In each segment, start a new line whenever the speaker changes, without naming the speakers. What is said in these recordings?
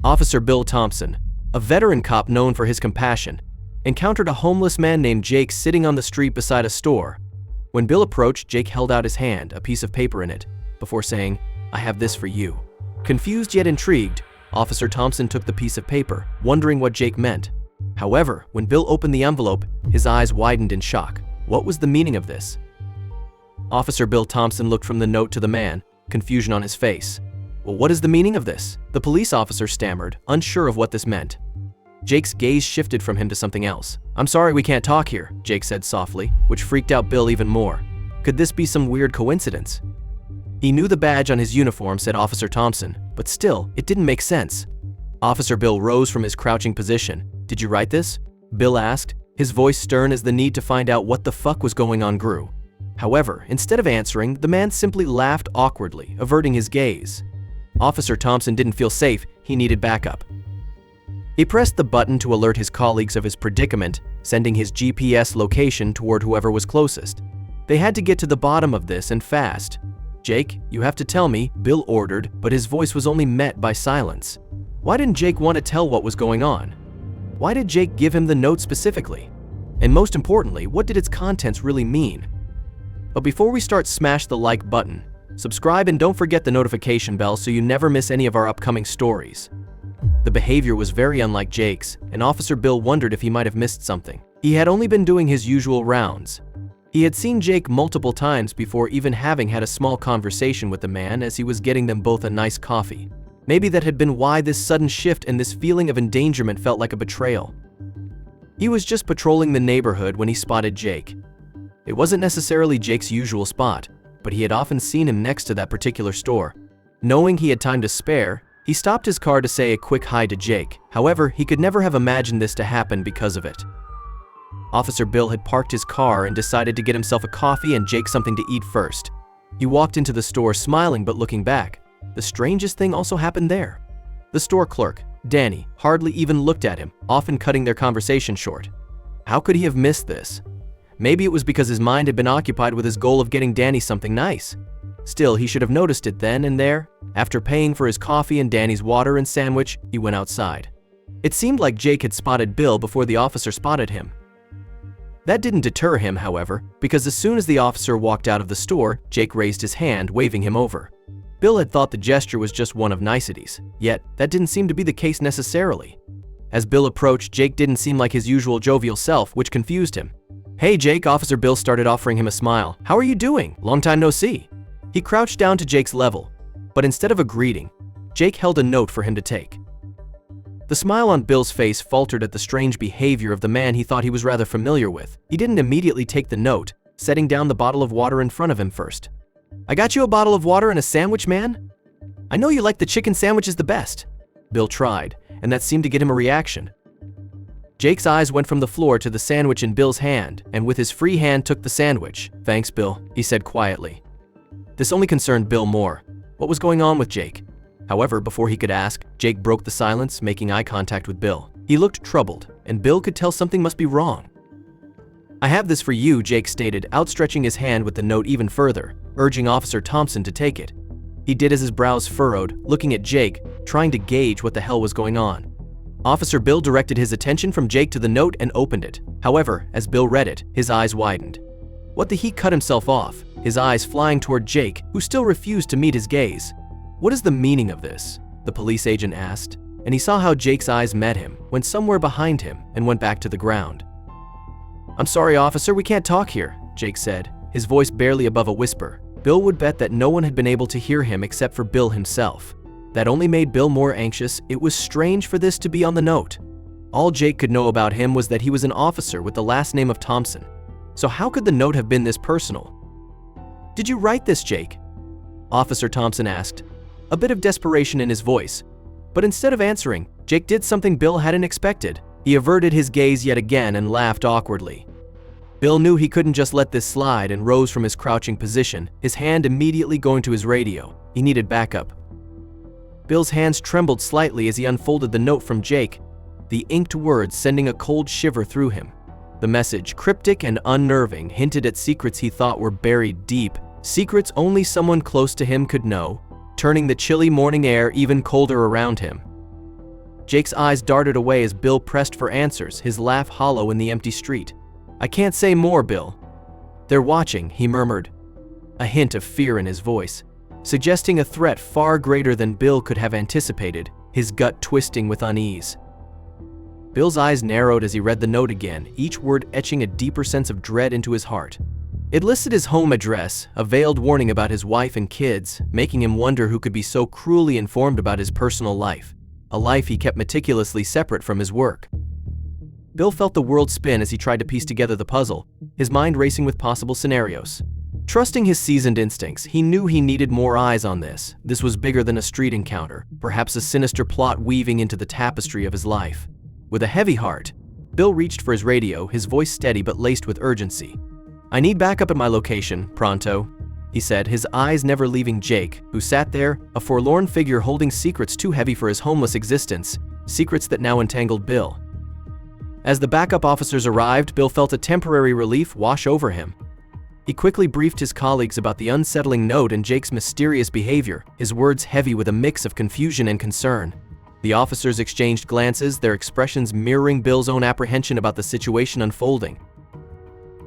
Officer Bill Thompson, a veteran cop known for his compassion, encountered a homeless man named Jake sitting on the street beside a store. When Bill approached, Jake held out his hand, a piece of paper in it, before saying, "I have this for you." Confused yet intrigued, Officer Thompson took the piece of paper, wondering what Jake meant. However, when Bill opened the envelope, his eyes widened in shock. What was the meaning of this? Officer Bill Thompson looked from the note to the man, confusion on his face. "Well, what is the meaning of this?" The police officer stammered, unsure of what this meant. Jake's gaze shifted from him to something else. "I'm sorry we can't talk here," Jake said softly, which freaked out Bill even more. Could this be some weird coincidence? He knew the badge on his uniform said Officer Thompson, but still, it didn't make sense. Officer Bill rose from his crouching position. "Did you write this?" Bill asked, his voice stern as the need to find out what the fuck was going on grew. However, instead of answering, the man simply laughed awkwardly, averting his gaze. Officer Thompson didn't feel safe, he needed backup. He pressed the button to alert his colleagues of his predicament, sending his GPS location toward whoever was closest. They had to get to the bottom of this and fast. "Jake, you have to tell me," Bill ordered, but his voice was only met by silence. Why didn't Jake want to tell what was going on? Why did Jake give him the note specifically? And most importantly, what did its contents really mean? But before we start, smash the like button, subscribe, and don't forget the notification bell so you never miss any of our upcoming stories. The behavior was very unlike Jake's, and Officer Bill wondered if he might have missed something. He had only been doing his usual rounds. He had seen Jake multiple times before even having had a small conversation with the man as he was getting them both a nice coffee. Maybe that had been why this sudden shift and this feeling of endangerment felt like a betrayal. He was just patrolling the neighborhood when he spotted Jake. It wasn't necessarily Jake's usual spot, but he had often seen him next to that particular store. Knowing he had time to spare, he stopped his car to say a quick hi to Jake. However, he could never have imagined this to happen because of it. Officer Bill had parked his car and decided to get himself a coffee and Jake something to eat first. He walked into the store smiling but looking back. The strangest thing also happened there. The store clerk, Danny, hardly even looked at him, often cutting their conversation short. How could he have missed this? Maybe it was because his mind had been occupied with his goal of getting Danny something nice. Still, he should have noticed it then and there. After paying for his coffee and Danny's water and sandwich, he went outside. It seemed like Jake had spotted Bill before the officer spotted him. That didn't deter him, however, because as soon as the officer walked out of the store, Jake raised his hand, waving him over. Bill had thought the gesture was just one of niceties, yet that didn't seem to be the case necessarily. As Bill approached, Jake didn't seem like his usual jovial self, which confused him. "Hey Jake," Officer Bill started, offering him a smile. "How are you doing? Long time no see." He crouched down to Jake's level, but instead of a greeting, Jake held a note for him to take. The smile on Bill's face faltered at the strange behavior of the man he thought he was rather familiar with. He didn't immediately take the note, setting down the bottle of water in front of him first. "I got you a bottle of water and a sandwich, man? I know you like the chicken sandwiches the best." Bill tried, and that seemed to get him a reaction. Jake's eyes went from the floor to the sandwich in Bill's hand, and with his free hand took the sandwich. "Thanks, Bill," he said quietly. This only concerned Bill more. What was going on with Jake? However, before he could ask, Jake broke the silence, making eye contact with Bill. He looked troubled, and Bill could tell something must be wrong. "I have this for you," Jake stated, outstretching his hand with the note even further, urging Officer Thompson to take it. He did as his brows furrowed, looking at Jake, trying to gauge what the hell was going on. Officer Bill directed his attention from Jake to the note and opened it. However, as Bill read it, his eyes widened. What the he cut himself off, his eyes flying toward Jake, who still refused to meet his gaze. "What is the meaning of this?" the police agent asked, and he saw how Jake's eyes met him, went somewhere behind him, and went back to the ground. "I'm sorry, officer, we can't talk here," Jake said, his voice barely above a whisper. Bill would bet that no one had been able to hear him except for Bill himself. That only made Bill more anxious. It was strange for this to be on the note. All Jake could know about him was that he was an officer with the last name of Thompson. So how could the note have been this personal? "Did you write this, Jake?" Officer Thompson asked, a bit of desperation in his voice. But instead of answering, Jake did something Bill hadn't expected. He averted his gaze yet again and laughed awkwardly. Bill knew he couldn't just let this slide and rose from his crouching position, his hand immediately going to his radio. He needed backup. Bill's hands trembled slightly as he unfolded the note from Jake, the inked words sending a cold shiver through him. The message, cryptic and unnerving, hinted at secrets he thought were buried deep, secrets only someone close to him could know, turning the chilly morning air even colder around him. Jake's eyes darted away as Bill pressed for answers, his laugh hollow in the empty street. "I can't say more, Bill." "They're watching," he murmured, a hint of fear in his voice, suggesting a threat far greater than Bill could have anticipated, his gut twisting with unease. Bill's eyes narrowed as he read the note again, each word etching a deeper sense of dread into his heart. It listed his home address, a veiled warning about his wife and kids, making him wonder who could be so cruelly informed about his personal life, a life he kept meticulously separate from his work. Bill felt the world spin as he tried to piece together the puzzle, his mind racing with possible scenarios. Trusting his seasoned instincts, he knew he needed more eyes on this. This was bigger than a street encounter, perhaps a sinister plot weaving into the tapestry of his life. With a heavy heart, Bill reached for his radio, his voice steady but laced with urgency. "I need backup at my location, pronto," he said, his eyes never leaving Jake, who sat there, a forlorn figure holding secrets too heavy for his homeless existence, secrets that now entangled Bill. As the backup officers arrived, Bill felt a temporary relief wash over him. He quickly briefed his colleagues about the unsettling note and Jake's mysterious behavior, his words heavy with a mix of confusion and concern. The officers exchanged glances, their expressions mirroring Bill's own apprehension about the situation unfolding.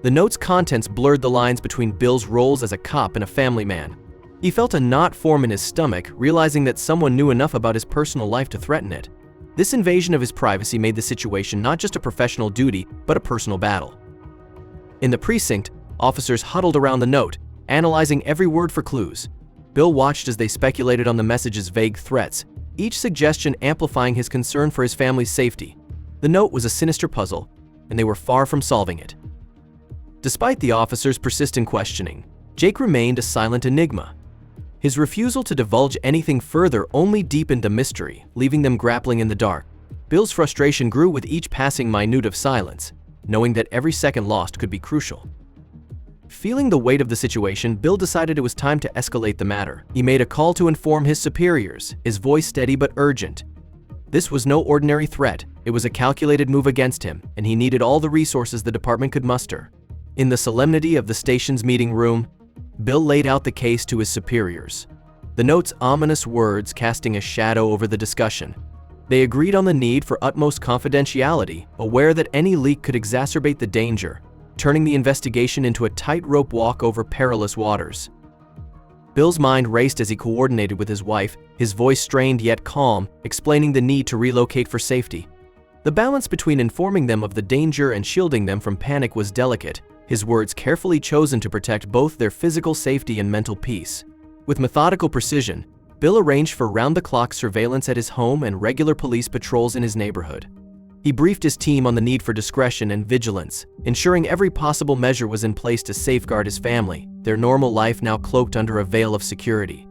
The note's contents blurred the lines between Bill's roles as a cop and a family man. He felt a knot form in his stomach, realizing that someone knew enough about his personal life to threaten it. This invasion of his privacy made the situation not just a professional duty, but a personal battle. In the precinct, officers huddled around the note, analyzing every word for clues. Bill watched as they speculated on the message's vague threats, each suggestion amplifying his concern for his family's safety. The note was a sinister puzzle, and they were far from solving it. Despite the officers' persistent questioning, Jake remained a silent enigma. His refusal to divulge anything further only deepened the mystery, leaving them grappling in the dark. Bill's frustration grew with each passing minute of silence, knowing that every second lost could be crucial. Feeling the weight of the situation, Bill decided it was time to escalate the matter. He made a call to inform his superiors, his voice steady but urgent. This was no ordinary threat, it was a calculated move against him, and he needed all the resources the department could muster. In the solemnity of the station's meeting room, Bill laid out the case to his superiors, the note's ominous words casting a shadow over the discussion. They agreed on the need for utmost confidentiality, aware that any leak could exacerbate the danger, turning the investigation into a tightrope walk over perilous waters. Bill's mind raced as he coordinated with his wife, his voice strained yet calm, explaining the need to relocate for safety. The balance between informing them of the danger and shielding them from panic was delicate, his words carefully chosen to protect both their physical safety and mental peace. With methodical precision, Bill arranged for round-the-clock surveillance at his home and regular police patrols in his neighborhood. He briefed his team on the need for discretion and vigilance, ensuring every possible measure was in place to safeguard his family, their normal life now cloaked under a veil of security.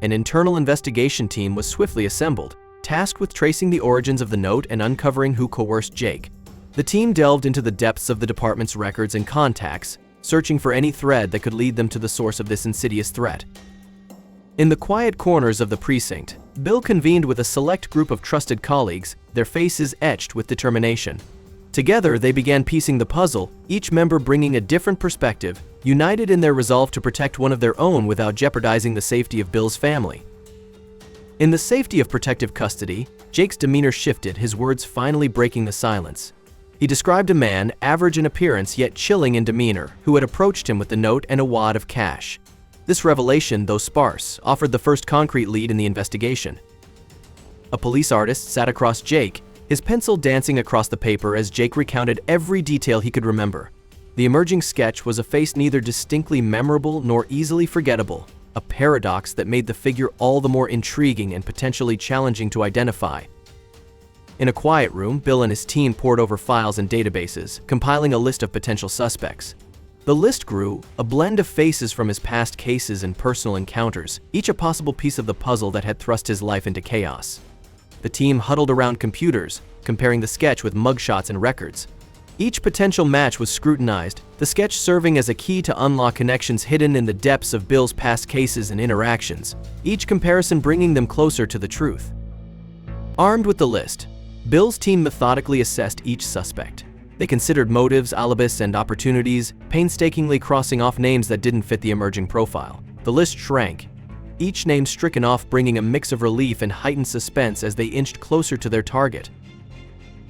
An internal investigation team was swiftly assembled, tasked with tracing the origins of the note and uncovering who coerced Jake. The team delved into the depths of the department's records and contacts, searching for any thread that could lead them to the source of this insidious threat. In the quiet corners of the precinct, Bill convened with a select group of trusted colleagues, their faces etched with determination. Together, they began piecing the puzzle, each member bringing a different perspective, united in their resolve to protect one of their own without jeopardizing the safety of Bill's family. In the safety of protective custody, Jake's demeanor shifted, his words finally breaking the silence. He described a man, average in appearance yet chilling in demeanor, who had approached him with the note and a wad of cash. This revelation, though sparse, offered the first concrete lead in the investigation. A police artist sat across Jake, his pencil dancing across the paper as Jake recounted every detail he could remember. The emerging sketch was a face neither distinctly memorable nor easily forgettable, a paradox that made the figure all the more intriguing and potentially challenging to identify. In a quiet room, Bill and his team pored over files and databases, compiling a list of potential suspects. The list grew, a blend of faces from his past cases and personal encounters, each a possible piece of the puzzle that had thrust his life into chaos. The team huddled around computers, comparing the sketch with mugshots and records. Each potential match was scrutinized, the sketch serving as a key to unlock connections hidden in the depths of Bill's past cases and interactions, each comparison bringing them closer to the truth. Armed with the list, Bill's team methodically assessed each suspect. They considered motives, alibis, and opportunities, painstakingly crossing off names that didn't fit the emerging profile. The list shrank, each name stricken off, bringing a mix of relief and heightened suspense as they inched closer to their target.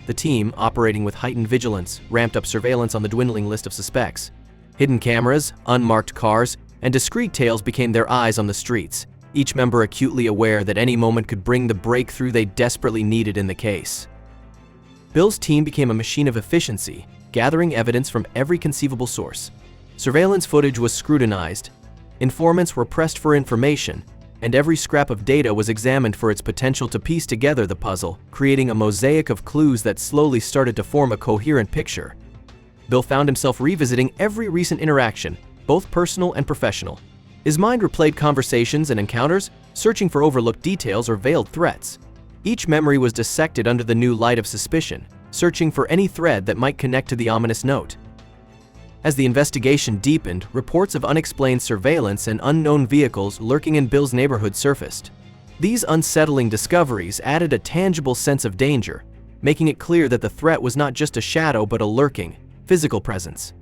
The team, operating with heightened vigilance, ramped up surveillance on the dwindling list of suspects. Hidden cameras, unmarked cars, and discreet tails became their eyes on the streets, each member acutely aware that any moment could bring the breakthrough they desperately needed in the case. Bill's team became a machine of efficiency, gathering evidence from every conceivable source. Surveillance footage was scrutinized, informants were pressed for information, and every scrap of data was examined for its potential to piece together the puzzle, creating a mosaic of clues that slowly started to form a coherent picture. Bill found himself revisiting every recent interaction, both personal and professional. His mind replayed conversations and encounters, searching for overlooked details or veiled threats. Each memory was dissected under the new light of suspicion, searching for any thread that might connect to the ominous note. As the investigation deepened, reports of unexplained surveillance and unknown vehicles lurking in Bill's neighborhood surfaced. These unsettling discoveries added a tangible sense of danger, making it clear that the threat was not just a shadow but a lurking, physical presence.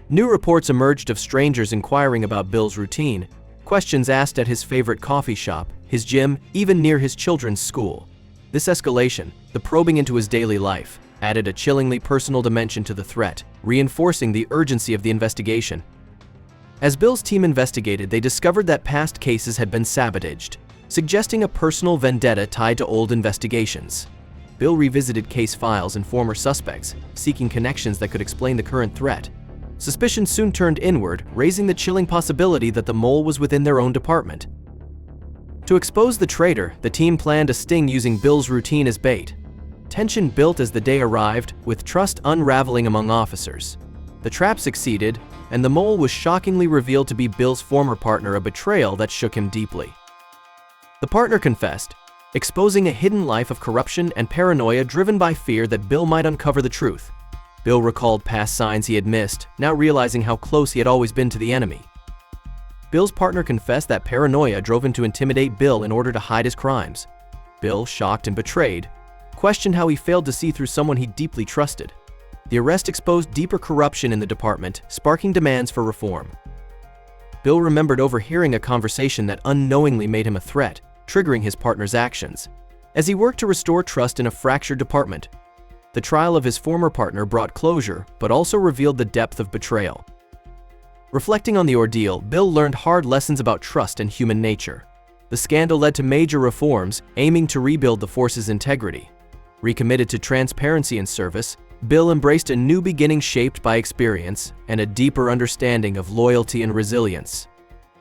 New reports emerged of strangers inquiring about Bill's routine, questions asked at his favorite coffee shop, his gym, even near his children's school. This escalation, the probing into his daily life, added a chillingly personal dimension to the threat, reinforcing the urgency of the investigation. As Bill's team investigated, they discovered that past cases had been sabotaged, suggesting a personal vendetta tied to old investigations. Bill revisited case files and former suspects, seeking connections that could explain the current threat. Suspicion soon turned inward, raising the chilling possibility that the mole was within their own department. To expose the traitor, the team planned a sting using Bill's routine as bait. Tension built as the day arrived, with trust unraveling among officers. The trap succeeded, and the mole was shockingly revealed to be Bill's former partner, a betrayal that shook him deeply. The partner confessed, exposing a hidden life of corruption and paranoia driven by fear that Bill might uncover the truth. Bill recalled past signs he had missed, now realizing how close he had always been to the enemy. Bill's partner confessed that paranoia drove him to intimidate Bill in order to hide his crimes. Bill, shocked and betrayed, questioned how he failed to see through someone he deeply trusted. The arrest exposed deeper corruption in the department, sparking demands for reform. Bill remembered overhearing a conversation that unknowingly made him a threat, triggering his partner's actions. As he worked to restore trust in a fractured department, the trial of his former partner brought closure, but also revealed the depth of betrayal. Reflecting on the ordeal, Bill learned hard lessons about trust and human nature. The scandal led to major reforms, aiming to rebuild the force's integrity. Recommitted to transparency and service, Bill embraced a new beginning shaped by experience and a deeper understanding of loyalty and resilience.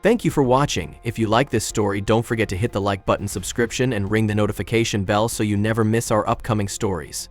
Thank you for watching. If you like this story, don't forget to hit the like button, subscription, and ring the notification bell so you never miss our upcoming stories.